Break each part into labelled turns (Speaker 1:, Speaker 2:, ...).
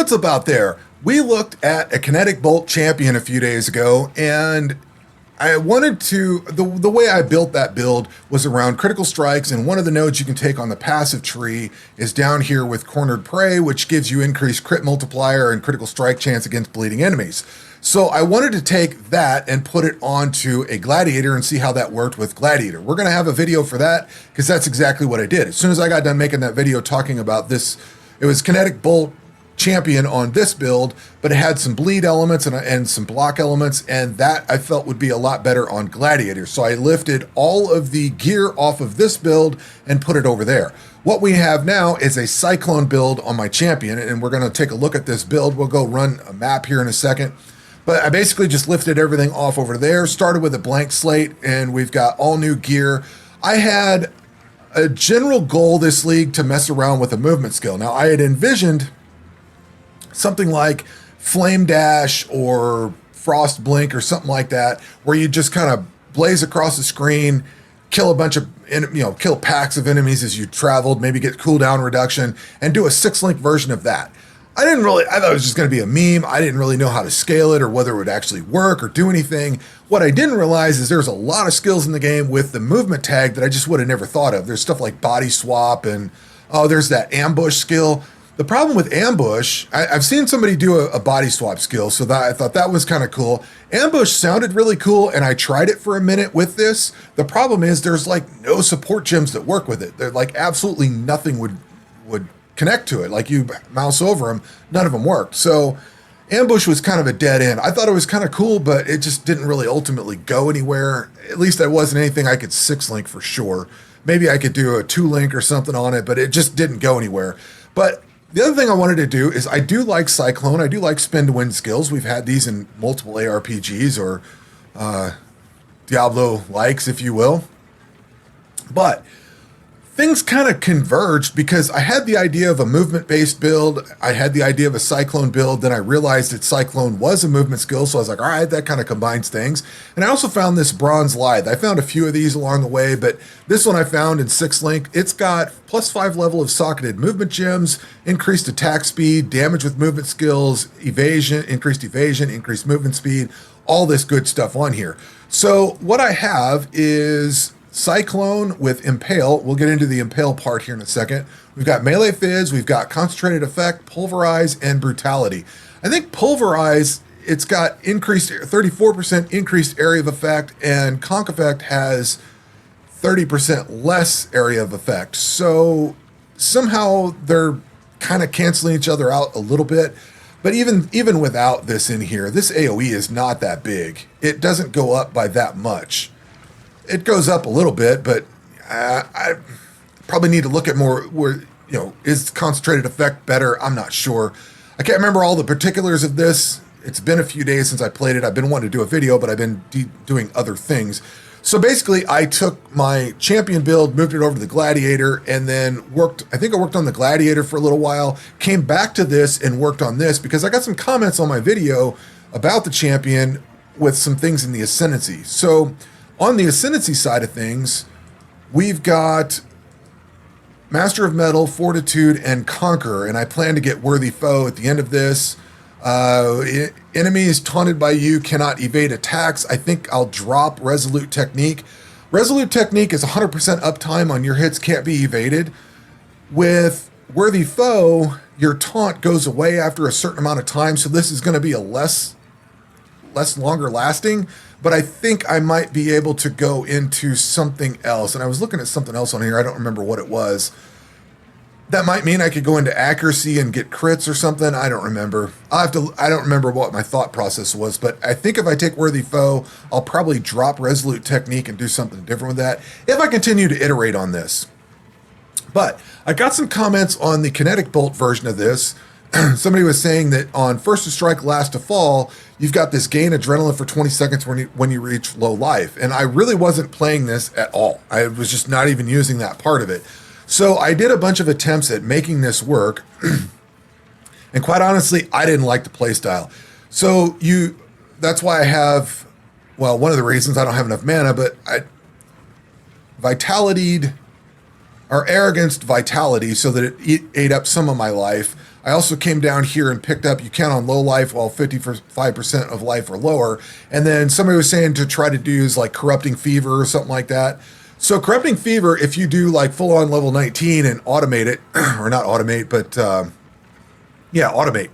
Speaker 1: What's up out there? We looked at a kinetic bolt champion a few days ago, and I wanted to, the way I built that build was around critical strikes, and one of the nodes you can take on the passive tree is down here with cornered prey, which gives you increased crit multiplier and critical strike chance against bleeding enemies. So I wanted to take that and put it onto a gladiator and see how that worked with gladiator. We're going to have a video for that because that's exactly what I did. As soon as I got done making that video talking about this, it was kinetic bolt champion on this build, but it had some bleed elements and some block elements, and that I felt would be a lot better on gladiator. So I lifted all of the gear off of this build and put it over there. What we have now is a Cyclone build on my champion, and we're going to take a look at this build. We'll go run a map here in a second. But I basically just lifted everything off over there, started with a blank slate, and we've got all new gear. I had a general goal this league to mess around with a movement skill. Now, I had envisioned something like Flame Dash or Frost Blink or something like that, where you just kind of blaze across the screen, kill a bunch of, kill packs of enemies as you traveled, maybe get cooldown reduction, and do a 6-link version of that. I thought it was just going to be a meme. I didn't really know how to scale it or whether it would actually work or do anything. What I didn't realize is there's a lot of skills in the game with the movement tag that I just would have never thought of. There's stuff like body swap and, there's that ambush skill. The problem with ambush, I've seen somebody do a body swap skill, so that I thought that was kind of cool. Ambush sounded really cool, and I tried it for a minute with this. The problem is there's like no support gems that work with it. They're like absolutely nothing would connect to it. Like you mouse over them, none of them worked. So ambush was kind of a dead end. I thought it was kind of cool, but it just didn't really ultimately go anywhere. At least that wasn't anything I could 6-link for sure. Maybe I could do a 2-link or something on it, but it just didn't go anywhere. But the other thing I wanted to do is I do like Cyclone. I do like spin to win skills. We've had these in multiple ARPGs or Diablo likes, if you will. But things kind of converged because I had the idea of a movement-based build. I had the idea of a Cyclone build. Then I realized that Cyclone was a movement skill. So I was like, all right, that kind of combines things. And I also found this Bronze Lithe. I found a few of these along the way, but this one I found in 6-link. It's got +5 level of socketed movement gems, increased attack speed, damage with movement skills, evasion, increased movement speed, all this good stuff on here. So what I have is Cyclone with Impale. We'll get into the Impale part here in a second. We've got Melee Fizz, we've got Concentrated Effect, Pulverize, and Brutality. I think Pulverize, it's got increased 34% increased area of effect, and Conk Effect has 30% less area of effect. So somehow they're kind of canceling each other out a little bit. But even without this in here, this AoE is not that big. It doesn't go up by that much. It goes up a little bit, but I probably need to look at more where, is Concentrated Effect better? I'm not sure. I can't remember all the particulars of this. It's been a few days since I played it. I've been wanting to do a video, but I've been doing other things. So basically, I took my champion build, moved it over to the gladiator, and then I think I worked on the gladiator for a little while, came back to this and worked on this because I got some comments on my video about the champion with some things in the ascendancy. So on the ascendancy side of things, we've got Master of Metal, Fortitude, and Conqueror, and I plan to get Worthy Foe at the end of this. Enemies taunted by you cannot evade attacks. I think I'll drop Resolute Technique. Resolute Technique is 100% uptime on your hits can't be evaded. With Worthy Foe, your taunt goes away after a certain amount of time, so this is going to be a less longer lasting, but I think I might be able to go into something else. And I was looking at something else on here. I don't remember what it was. That might mean I could go into accuracy and get crits or something. I don't remember. I don't remember what my thought process was, but I think if I take Worthy Foe, I'll probably drop Resolute Technique and do something different with that if I continue to iterate on this. But I got some comments on the Kinetic Bolt version of this. Somebody was saying that on First to Strike, Last to Fall, you've got this gain adrenaline for 20 seconds when you reach low life. And I really wasn't playing this at all. I was just not even using that part of it. So I did a bunch of attempts at making this work. And quite honestly, I didn't like the playstyle. So that's why I have, well, one of the reasons I don't have enough mana, but I vitality'd or arroganced vitality so that it ate up some of my life. I also came down here and picked up, you count on low life while 55% of life or lower. And then somebody was saying to try to do like Corrupting Fever or something like that. So Corrupting Fever, if you do like full on level 19 and automate it, or not automate, but yeah, automate.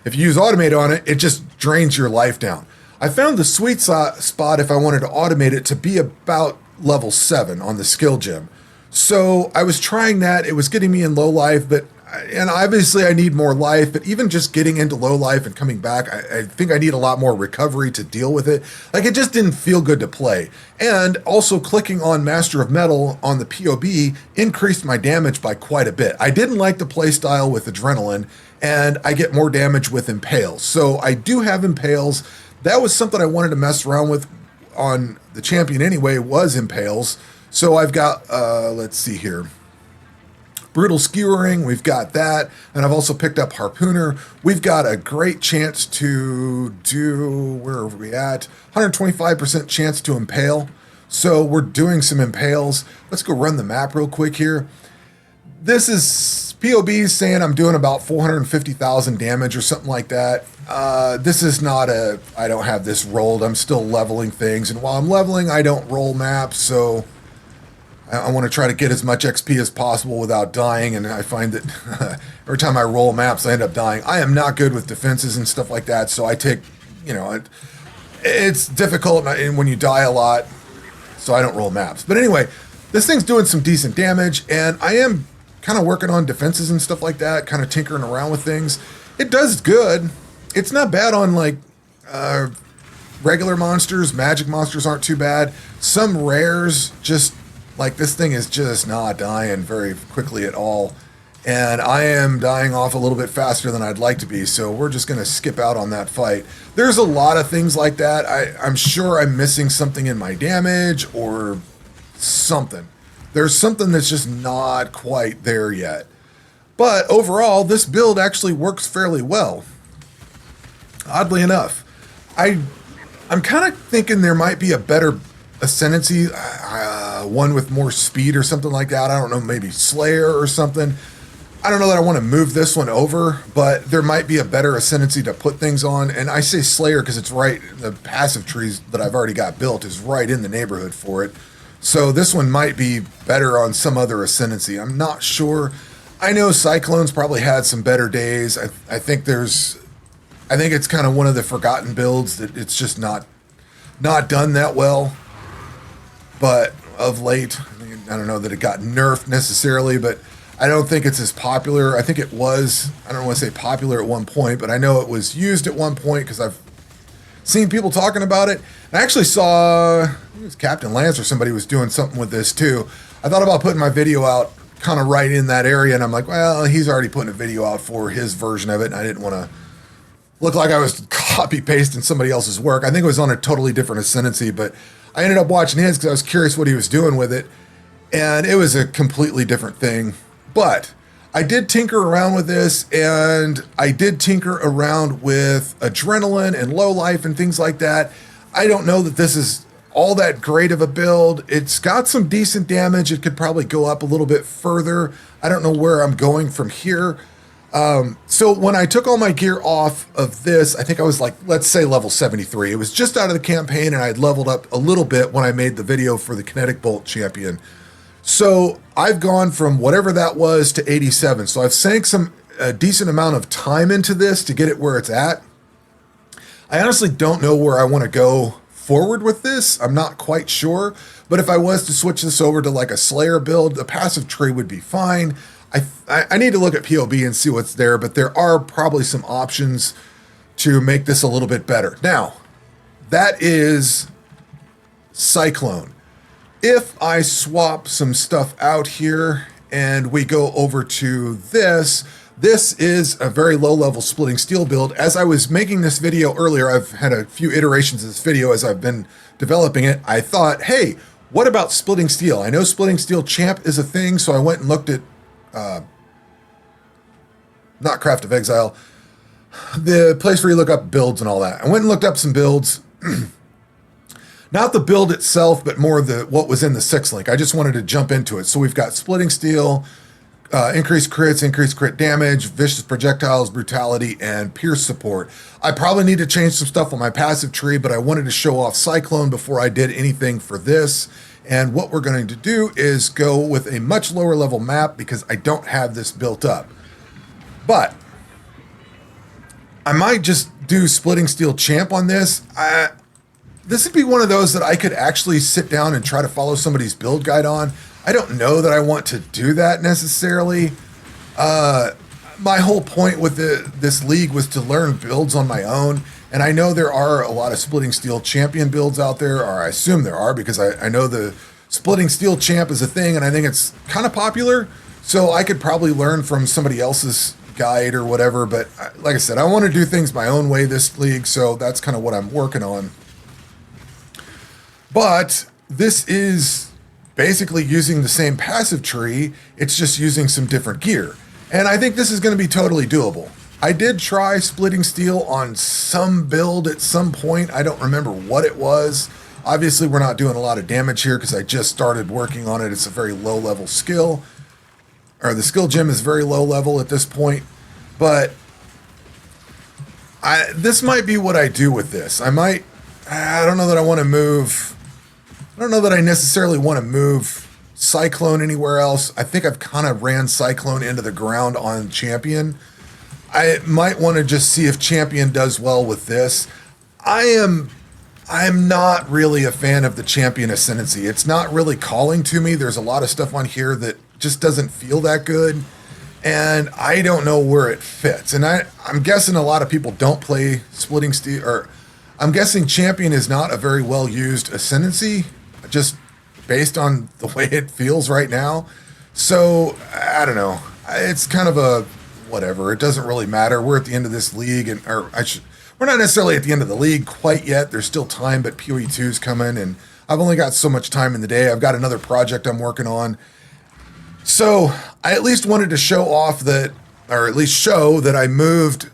Speaker 1: If you use automate on it, it just drains your life down. I found the sweet spot if I wanted to automate it to be about level 7 on the skill gem. So I was trying that. It was getting me in low life, and obviously I need more life, but even just getting into low life and coming back, I think I need a lot more recovery to deal with it. Like, it just didn't feel good to play. And also clicking on Master of Metal on the POB increased my damage by quite a bit. I didn't like the play style with Adrenaline, and I get more damage with Impales. So I do have Impales. That was something I wanted to mess around with on the champion anyway, was Impales. So I've got, let's see here. Brutal Skewering, we've got that. And I've also picked up Harpooner. We've got a great chance to do, where are we at? 125% chance to impale. So we're doing some impales. Let's go run the map real quick here. This is POB saying I'm doing about 450,000 damage or something like that. This is not I don't have this rolled. I'm still leveling things. And while I'm leveling, I don't roll maps. So I want to try to get as much XP as possible without dying, and I find that every time I roll maps, I end up dying. I am not good with defenses and stuff like that, so I take, it's difficult when you die a lot, so I don't roll maps. But anyway, this thing's doing some decent damage, and I am kind of working on defenses and stuff like that, kind of tinkering around with things. It does good. It's not bad on, like, regular monsters. Magic monsters aren't too bad. Some rares just... like, this thing is just not dying very quickly at all. And I am dying off a little bit faster than I'd like to be, so we're just going to skip out on that fight. There's a lot of things like that. I'm sure I'm missing something in my damage or something. There's something that's just not quite there yet. But overall, this build actually works fairly well. Oddly enough. I'm kind of thinking there might be a better Ascendancy, one with more speed or something like that. I don't know, maybe Slayer or something. I don't know that I want to move this one over, but there might be a better Ascendancy to put things on. And I say Slayer because it's right, the passive trees that I've already got built is right in the neighborhood for it. So this one might be better on some other Ascendancy. I'm not sure. I know Cyclone's probably had some better days. I think it's kind of one of the forgotten builds that it's just not done that well. But of late, I don't know that it got nerfed necessarily, but I don't think it's as popular. I think it was, I don't want to say popular at one point, but I know it was used at one point because I've seen people talking about it. And I actually saw, it was Captain Lance or somebody was doing something with this too. I thought about putting my video out kind of right in that area, and I'm like, well, he's already putting a video out for his version of it, and I didn't want to look like I was copy-pasting somebody else's work. I think it was on a totally different Ascendancy, but I ended up watching his because I was curious what he was doing with it, and it was a completely different thing. But I did tinker around with this, and I did tinker around with Adrenaline and low life and things like that. I don't know that this is all that great of a build. It's got some decent damage. It could probably go up a little bit further. I don't know where I'm going from here. So when I took all my gear off of this, I think I was like, let's say level 73. It was just out of the campaign, and I'd leveled up a little bit when I made the video for the Kinetic Bolt champion. So I've gone from whatever that was to 87. So I've sank a decent amount of time into this to get it where it's at. I honestly don't know where I want to go forward with this. I'm not quite sure. But if I was to switch this over to like a Slayer build, the passive tree would be fine. I need to look at POB and see what's there, but there are probably some options to make this a little bit better. Now, that is Cyclone. If I swap some stuff out here and we go over to this is a very low-level splitting steel build. As I was making this video earlier, I've had a few iterations of this video as I've been developing it. I thought, hey, what about splitting steel? I know splitting steel champ is a thing, so I went and looked at not Craft of Exile, the place where you look up builds and all that. I went and looked up some builds, not the build itself, but more what was in the 6 link. I just wanted to jump into it. So we've got splitting steel, increased crits, increased crit damage, vicious projectiles, brutality, and pierce support. I probably need to change some stuff on my passive tree, but I wanted to show off Cyclone before I did anything for this. And what we're going to do is go with a much lower level map because I don't have this built up. But I might just do Splitting Steel Champ on this. This would be one of those that I could actually sit down and try to follow somebody's build guide on. I don't know that I want to do that necessarily. My whole point with this league was to learn builds on my own. And I know there are a lot of Splitting Steel Champion builds out there, or I assume there are, because I know the Splitting Steel Champ is a thing, and I think it's kind of popular. So I could probably learn from somebody else's guide or whatever. But like I said, I want to do things my own way this league, so that's kind of what I'm working on. But this is basically using the same passive tree, it's just using some different gear. And I think this is going to be totally doable. I did try Splitting Steel on some build at some point. I don't remember what it was. Obviously, we're not doing a lot of damage here because I just started working on it. It's a very low level skill. Or the skill gem is very low level at this point. But this might be what I do with this. I don't know that I want to move... I don't know that I necessarily want to move Cyclone anywhere else. I think I've kind of ran Cyclone into the ground on Champion. I might want to just see if Champion does well with this. I'm not really a fan of the Champion Ascendancy. It's not really calling to me. There's a lot of stuff on here that just doesn't feel that good. And I don't know where it fits. And I'm guessing a lot of people don't play Splitting Steel, or I'm guessing Champion is not a very well used Ascendancy, just based on the way it feels right now. So I don't know. It's kind of a whatever. It doesn't really matter. We're at the end of this league, we're not necessarily at the end of the league quite yet. There's still time, but PoE 2 is coming, and I've only got so much time in the day. I've got another project I'm working on. So I at least wanted to show off that, or at least show that I moved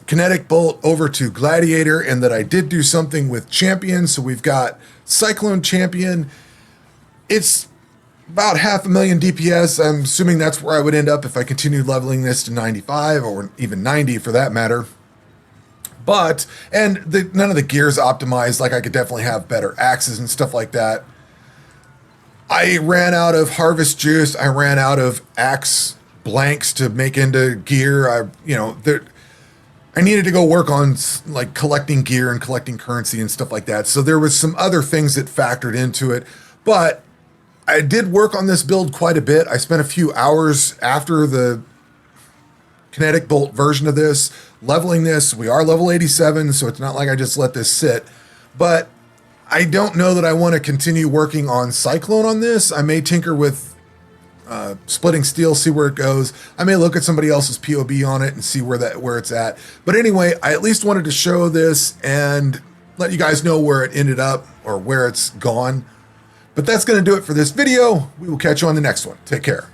Speaker 1: Kinetic Bolt over to Gladiator, and that I did do something with Champion. So we've got Cyclone Champion. It's about 500,000 DPS. I'm assuming that's where I would end up if I continued leveling this to 95 or even 90 for that matter. But, and none of the gear's optimized. Like I could definitely have better axes and stuff like that. I ran out of Harvest Juice. I ran out of axe blanks to make into gear. I needed to go work on like collecting gear and collecting currency and stuff like that. So there was some other things that factored into it, but I did work on this build quite a bit. I spent a few hours after the Kinetic Bolt version of this, leveling this. We are level 87, so it's not like I just let this sit, but I don't know that I want to continue working on Cyclone on this. I may tinker with Splitting Steel, see where it goes. I may look at somebody else's POB on it and see where it's at. But anyway, I at least wanted to show this and let you guys know where it ended up or where it's gone. But that's going to do it for this video. We will catch you on the next one. Take care.